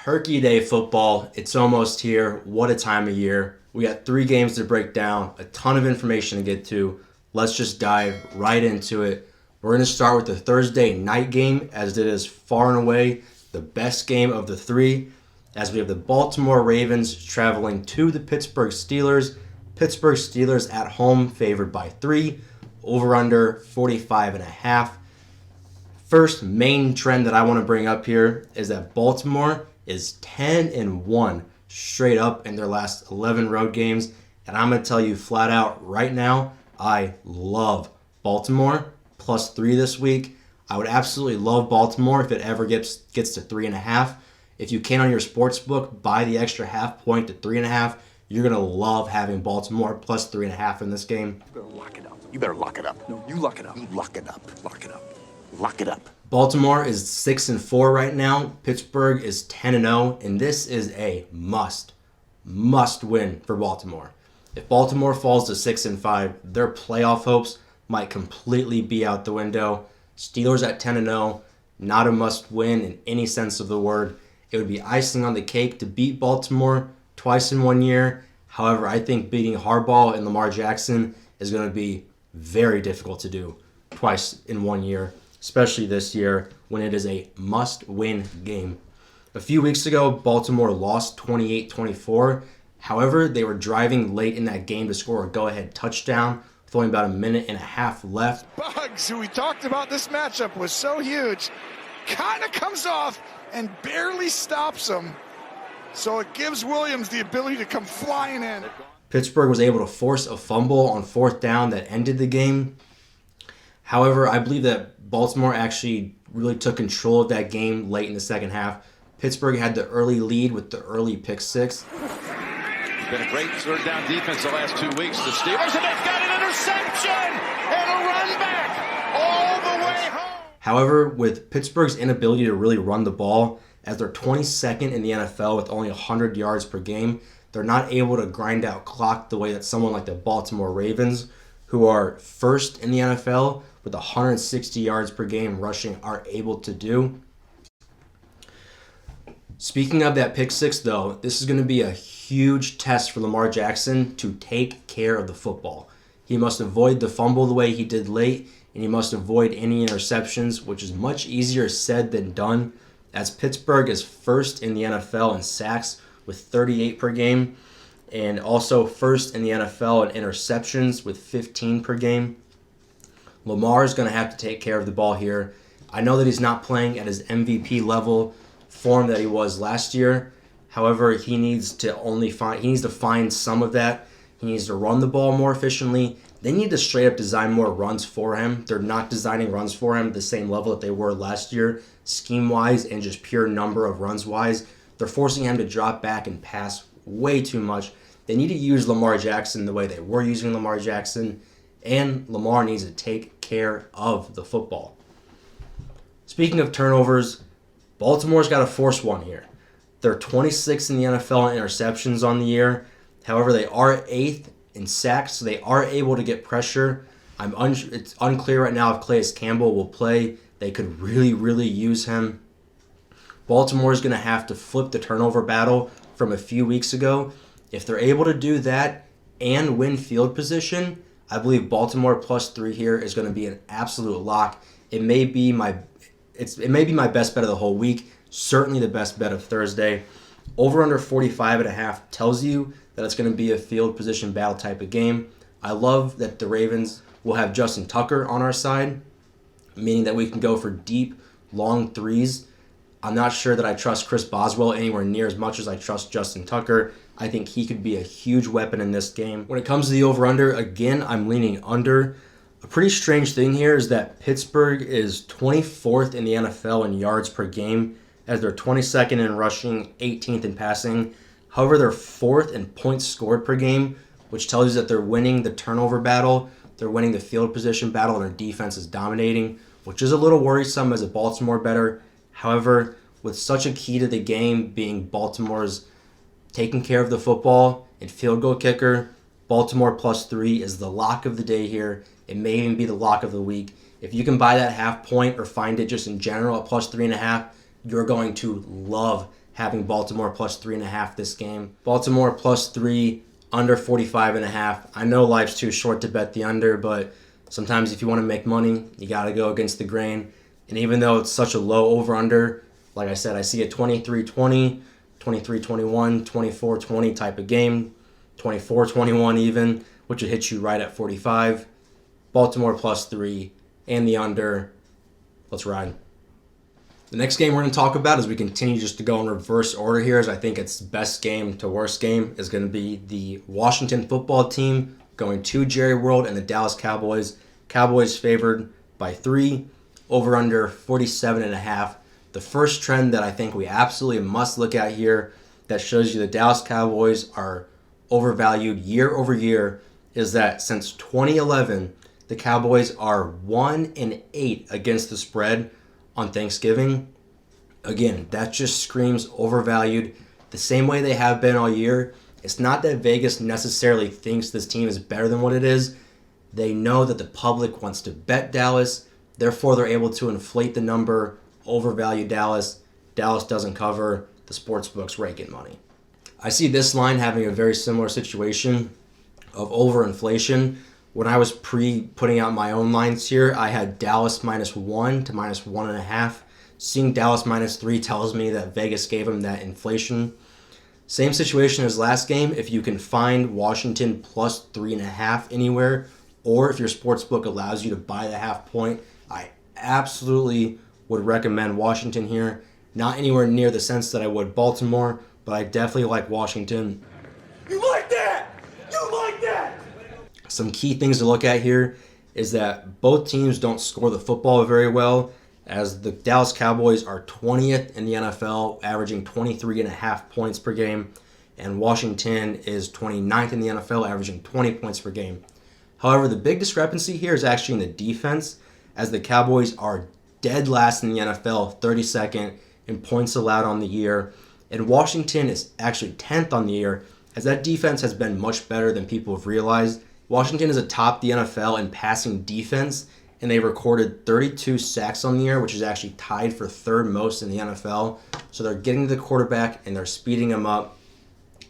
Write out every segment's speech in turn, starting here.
Turkey Day football, it's almost here. What a time of year. We got 3 games to break down, a ton of information to get to. Let's just dive right into it. We're going to start with the Thursday night game, as it is far and away the best game of the 3, as we have the Baltimore Ravens traveling to the Pittsburgh Steelers. Pittsburgh Steelers at home, favored by 3, over under 45.5. First main trend that I want to bring up here is that Baltimore is 10-1 straight up in their last 11 road games. And I'm going to tell you flat out right now, I love Baltimore plus 3 this week. I would absolutely love Baltimore if it ever gets to 3.5. If you can on your sports book, buy the extra half point to 3.5. You're going to love having Baltimore plus 3.5 in this game. You better lock it up. You better lock it up. No, you lock it up. You lock it up. Lock it up. Lock it up. Baltimore is 6-4 right now. Pittsburgh is 10-0, and this is a must win for Baltimore. If Baltimore falls to 6-5, their playoff hopes might completely be out the window. Steelers at 10-0, not a must win in any sense of the word. It would be icing on the cake to beat Baltimore twice in 1 year. However, I think beating Harbaugh and Lamar Jackson is going to be very difficult to do twice in 1 year, especially this year when it is a must-win game. A few weeks ago, Baltimore lost 28-24. However, they were driving late in that game to score a go-ahead touchdown with only about a minute and a half left. Bugs, who we talked about this matchup, was so huge, kind of comes off and barely stops him. So it gives Williams the ability to come flying in. Pittsburgh was able to force a fumble on 4th down that ended the game. However, I believe that Baltimore actually really took control of that game late in the second half. Pittsburgh had the early lead with the early pick 6. It's been a great third down defense the last 2 weeks. The Steelers, and they've got an interception and a run back all the way home. However, with Pittsburgh's inability to really run the ball, as they're 22nd in the NFL with only 100 yards per game, they're not able to grind out clock the way that someone like the Baltimore Ravens, who are first in the NFL with 160 yards per game rushing, are able to do. Speaking of that pick 6, though, this is going to be a huge test for Lamar Jackson to take care of the football. He must avoid the fumble the way he did late, and he must avoid any interceptions, which is much easier said than done, as Pittsburgh is first in the NFL in sacks with 38 per game, and also first in the NFL in interceptions with 15 per game. Lamar is going to have to take care of the ball here. I know that he's not playing at his MVP level form that he was last year. However, he needs to find some of that. He needs to run the ball more efficiently. They need to straight up design more runs for him. They're not designing runs for him at the same level that they were last year, scheme-wise and just pure number of runs-wise. They're forcing him to drop back and pass way too much. They need to use Lamar Jackson the way they were using Lamar Jackson, and Lamar needs to take care of the football. Speaking of turnovers, Baltimore's got to force one here. They're 26th in the NFL in interceptions on the year. However, they are 8th in sacks, so they are able to get pressure. It's unclear right now if Calais Campbell will play. They could really use him. Baltimore is going to have to flip the turnover battle from a few weeks ago. If they're able to do that and win field position, I believe Baltimore plus 3 here is going to be an absolute lock. It may be my best bet of the whole week. Certainly the best bet of Thursday. Over under 45.5 tells you that it's going to be a field position battle type of game. I love that the Ravens will have Justin Tucker on our side, meaning that we can go for deep, long threes. I'm not sure that I trust Chris Boswell anywhere near as much as I trust Justin Tucker. I think he could be a huge weapon in this game. When it comes to the over-under, again, I'm leaning under. A pretty strange thing here is that Pittsburgh is 24th in the NFL in yards per game, as they're 22nd in rushing, 18th in passing. However, they're 4th in points scored per game, which tells you that they're winning the turnover battle, they're winning the field position battle, and their defense is dominating, which is a little worrisome as a Baltimore bettor. However, with such a key to the game being Baltimore's taking care of the football and field goal kicker, Baltimore plus 3 is the lock of the day here. It may even be the lock of the week. If you can buy that half point or find it just in general at plus 3.5, you're going to love having Baltimore plus 3.5 this game. Baltimore plus 3, under 45.5. I know life's too short to bet the under, but sometimes if you want to make money, you got to go against the grain. And even though it's such a low over-under, like I said, I see a 23-20, 23-21, 24-20 type of game, 24-21 even, which would hit you right at 45. Baltimore plus 3 and the under. Let's ride. The next game we're going to talk about, as we continue just to go in reverse order here, as I think it's best game to worst game, is going to be the Washington football team going to Jerry World and the Dallas Cowboys. Cowboys favored by 3, over under 47.5. The first trend that I think we absolutely must look at here that shows you the Dallas Cowboys are overvalued year over year is that since 2011, the Cowboys are 1-8 against the spread on Thanksgiving. Again, that just screams overvalued the same way they have been all year. It's not that Vegas necessarily thinks this team is better than what it is. They know that the public wants to bet Dallas. Therefore, they're able to inflate the number, overvalue Dallas. Dallas doesn't cover. The sportsbooks rake in money. I see this line having a very similar situation of overinflation. When I was putting out my own lines here, I had Dallas -1 to -1.5. Seeing Dallas -3 tells me that Vegas gave them that inflation. Same situation as last game. If you can find Washington plus 3.5 anywhere, or if your sportsbook allows you to buy the half point, I absolutely would recommend Washington here. Not anywhere near the sense that I would Baltimore, but I definitely like Washington. You like that? You like that? Some key things to look at here is that both teams don't score the football very well, as the Dallas Cowboys are 20th in the NFL, averaging 23.5 points per game, and Washington is 29th in the NFL, averaging 20 points per game. However, the big discrepancy here is actually in the defense, as the Cowboys are dead last in the NFL, 32nd in points allowed on the year, and Washington is actually 10th on the year, as that defense has been much better than people have realized. Washington is atop the NFL in passing defense, and they recorded 32 sacks on the year, which is actually tied for third most in the NFL. So they're getting to the quarterback, and they're speeding him up.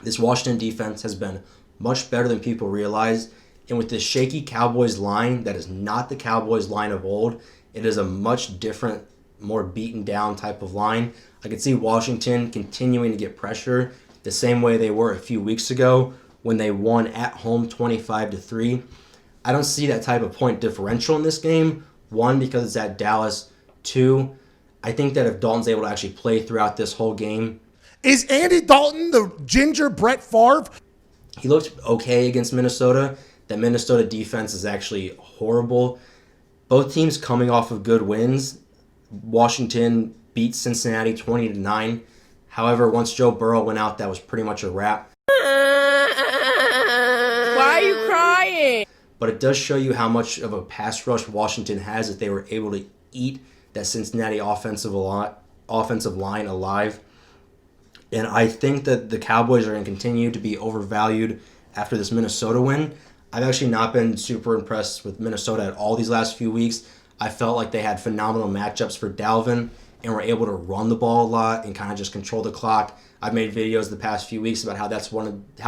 This Washington defense has been much better than people realize. And with this shaky Cowboys line, that is not the Cowboys line of old. It is a much different, more beaten down type of line. I could see Washington continuing to get pressure the same way they were a few weeks ago when they won at home 25-3. I don't see that type of point differential in this game. 1, because it's at Dallas. 2, I think that if Dalton's able to actually play throughout this whole game. Is Andy Dalton the ginger Brett Favre? He looked okay against Minnesota. That Minnesota defense is actually horrible. Both teams coming off of good wins. Washington beat Cincinnati 20-9. However, once Joe Burrow went out, that was pretty much a wrap. Why are you crying? But it does show you how much of a pass rush Washington has if they were able to eat that Cincinnati offensive line alive. And I think that the Cowboys are going to continue to be overvalued after this Minnesota win. I've actually not been super impressed with Minnesota at all these last few weeks. I felt like they had phenomenal matchups for Dalvin and were able to run the ball a lot and kind of just control the clock. I've made videos the past few weeks about how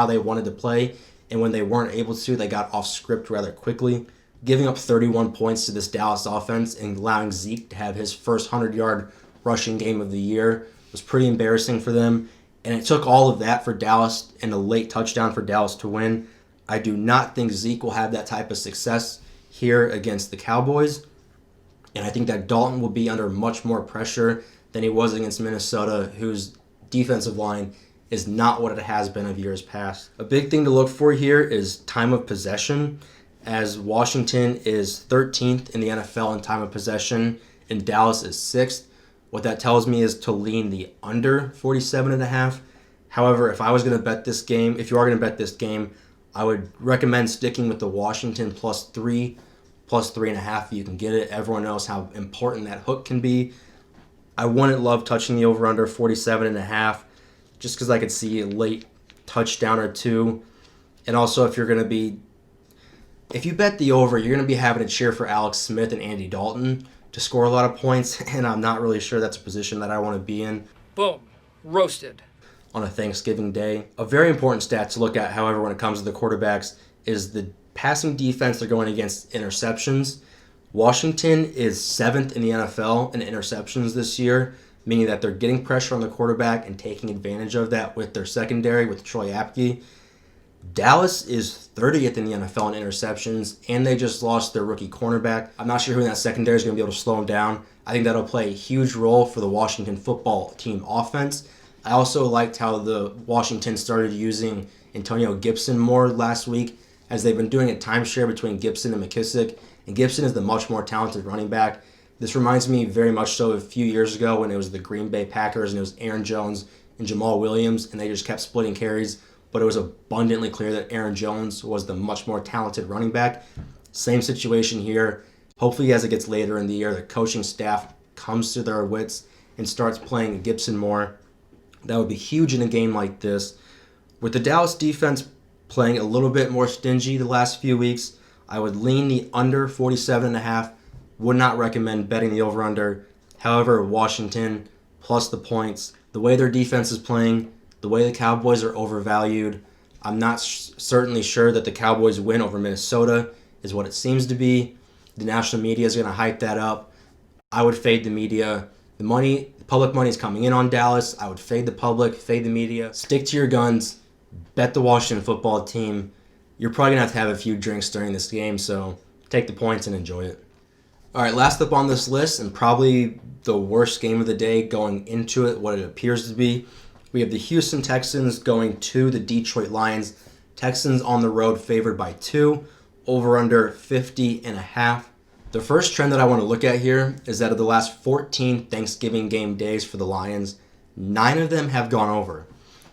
they wanted to play, and when they weren't able to, they got off script rather quickly. Giving up 31 points to this Dallas offense and allowing Zeke to have his first 100-yard rushing game of the year was pretty embarrassing for them. And it took all of that for Dallas and a late touchdown for Dallas to win. I do not think Zeke will have that type of success here against the Cowboys. And I think that Dalton will be under much more pressure than he was against Minnesota, whose defensive line is not what it has been of years past. A big thing to look for here is time of possession, as Washington is 13th in the NFL in time of possession and Dallas is 6th. What that tells me is to lean the under 47.5. However, if I was going to bet this game, if you are going to bet this game, I would recommend sticking with the Washington plus 3.5 if you can get it. Everyone knows how important that hook can be. I wouldn't love touching the over-under 47.5 just because I could see a late touchdown or two. And also, if you bet the over, you're going to be having to cheer for Alex Smith and Andy Dalton to score a lot of points, and I'm not really sure that's a position that I want to be in. Boom. Roasted. On a Thanksgiving day. A very important stat to look at, however, when it comes to the quarterbacks is the passing defense they're going against interceptions. Washington is 7th in the NFL in interceptions this year, meaning that they're getting pressure on the quarterback and taking advantage of that with their secondary, with Troy Apke. Dallas is 30th in the NFL in interceptions, and they just lost their rookie cornerback. I'm not sure who in that secondary is going to be able to slow them down. I think that'll play a huge role for the Washington football team offense. I also liked how the Washington started using Antonio Gibson more last week, as they've been doing a timeshare between Gibson and McKissick, and Gibson is the much more talented running back. This reminds me very much so of a few years ago when it was the Green Bay Packers and it was Aaron Jones and Jamal Williams, and they just kept splitting carries, but it was abundantly clear that Aaron Jones was the much more talented running back. Same situation here. Hopefully as it gets later in the year, the coaching staff comes to their wits and starts playing Gibson more. That would be huge in a game like this. With the Dallas defense playing a little bit more stingy the last few weeks, I would lean the under 47.5. Would not recommend betting the over-under. However, Washington plus the points. The way their defense is playing, the way the Cowboys are overvalued, I'm not certainly sure that the Cowboys win over Minnesota is what it seems to be. The national media is going to hype that up. I would fade the media. The public money is coming in on Dallas. I would fade the public, fade the media. Stick to your guns. Bet the Washington football team. You're probably going to have a few drinks during this game, so take the points and enjoy it. All right, last up on this list, and probably the worst game of the day going into it, what it appears to be, we have the Houston Texans going to the Detroit Lions. Texans on the road favored by 2, over under 50.5. The first trend that I want to look at here is that of the last 14 Thanksgiving game days for the Lions, 9 of them have gone over.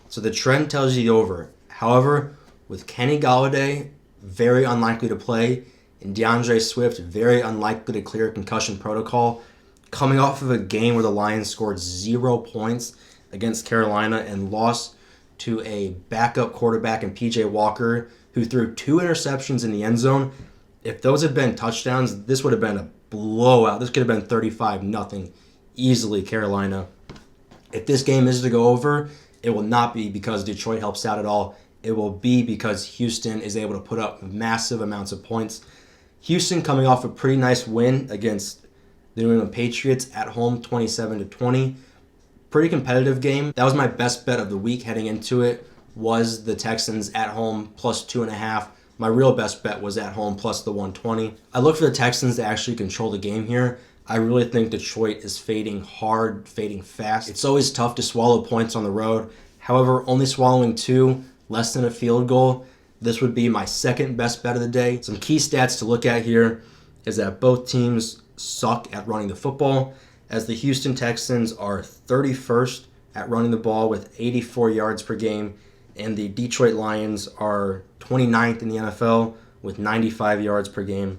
So the trend tells you over. However, with Kenny Golladay very unlikely to play and DeAndre Swift very unlikely to clear concussion protocol, coming off of a game where the Lions scored 0 points against Carolina and lost to a backup quarterback in P.J. Walker who threw 2 interceptions in the end zone. If those had been touchdowns, this would have been a blowout. This could have been 35-0 easily Carolina. If this game is to go over, it will not be because Detroit helps out at all. It will be because Houston is able to put up massive amounts of points. Houston coming off a pretty nice win against the New England Patriots at home, 27-20. Pretty competitive game. That was my best bet of the week heading into it, was the Texans at home plus 2.5. My real best bet was at home plus the 120. I look for the Texans to actually control the game here. I really think Detroit is fading hard, fading fast. It's always tough to swallow points on the road. However, only swallowing 2, less than a field goal, this would be my second best bet of the day. Some key stats to look at here is that both teams suck at running the football, as the Houston Texans are 31st at running the ball with 84 yards per game, and the Detroit Lions are 29th in the NFL with 95 yards per game,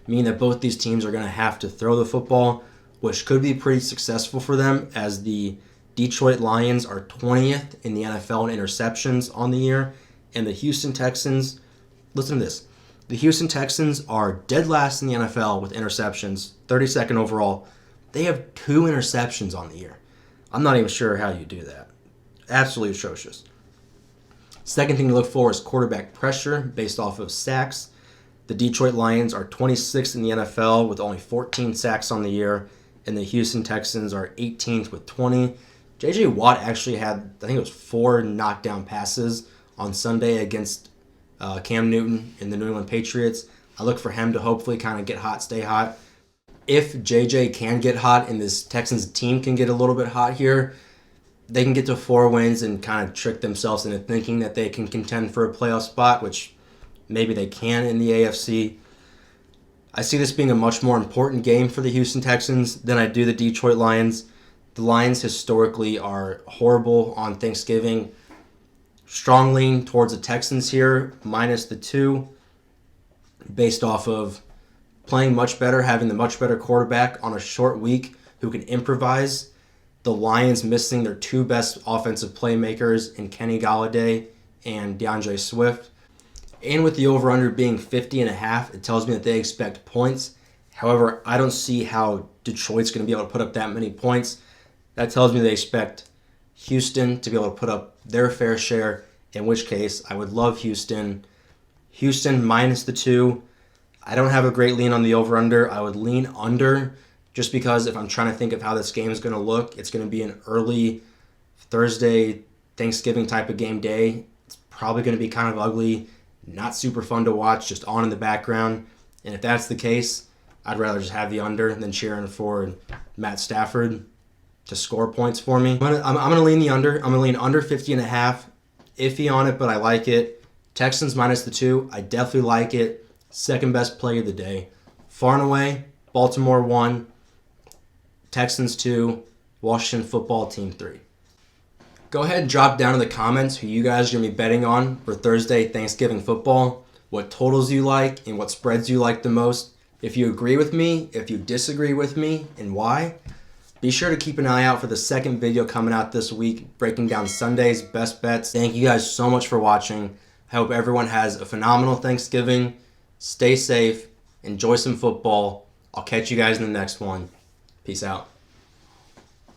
meaning that both these teams are going to have to throw the football, which could be pretty successful for them, as the Detroit Lions are 20th in the NFL in interceptions on the year, and the Houston Texans, listen to this, the Houston Texans are dead last in the NFL with interceptions, 32nd overall. They have 2 interceptions on the year. I'm not even sure how you do that. Absolutely atrocious. Second thing to look for is quarterback pressure based off of sacks. The Detroit Lions are 26th in the NFL with only 14 sacks on the year, and the Houston Texans are 18th with 20. J.J. Watt actually had, I think it was 4 knockdown passes on Sunday against Cam Newton and the New England Patriots. I look for him to hopefully kind of get hot, stay hot. If J.J. can get hot and this Texans team can get a little bit hot here, they can get to 4 wins and kind of trick themselves into thinking that they can contend for a playoff spot, which maybe they can in the AFC. I see this being a much more important game for the Houston Texans than I do the Detroit Lions. The Lions historically are horrible on Thanksgiving. Strong lean towards the Texans here, minus the 2, based off of playing much better, having the much better quarterback on a short week who can improvise. The Lions missing their 2 best offensive playmakers in Kenny Golladay and DeAndre Swift. And with the over-under being 50.5, it tells me that they expect points. However, I don't see how Detroit's going to be able to put up that many points. That tells me they expect Houston to be able to put up their fair share, in which case I would love Houston. Houston minus the 2. I don't have a great lean on the over-under. I would lean under just because if I'm trying to think of how this game is going to look, it's going to be an early Thursday, Thanksgiving type of game day. It's probably going to be kind of ugly, not super fun to watch, just on in the background. And if that's the case, I'd rather just have the under than cheering for Matt Stafford to score points for me. I'm gonna lean the under. I'm going to lean under 50.5. Iffy on it, but I like it. Texans minus the 2. I definitely like it. Second best play of the day. Far and away, Baltimore 1, Texans 2, Washington football team 3. Go ahead and drop down in the comments who you guys are going to be betting on for Thursday Thanksgiving football, what totals you like, and what spreads you like the most. If you agree with me, if you disagree with me, and why. Be sure to keep an eye out for the second video coming out this week, breaking down Sunday's best bets. Thank you guys so much for watching. I hope everyone has a phenomenal Thanksgiving. Stay safe. Enjoy some football. I'll catch you guys in the next one. Peace out.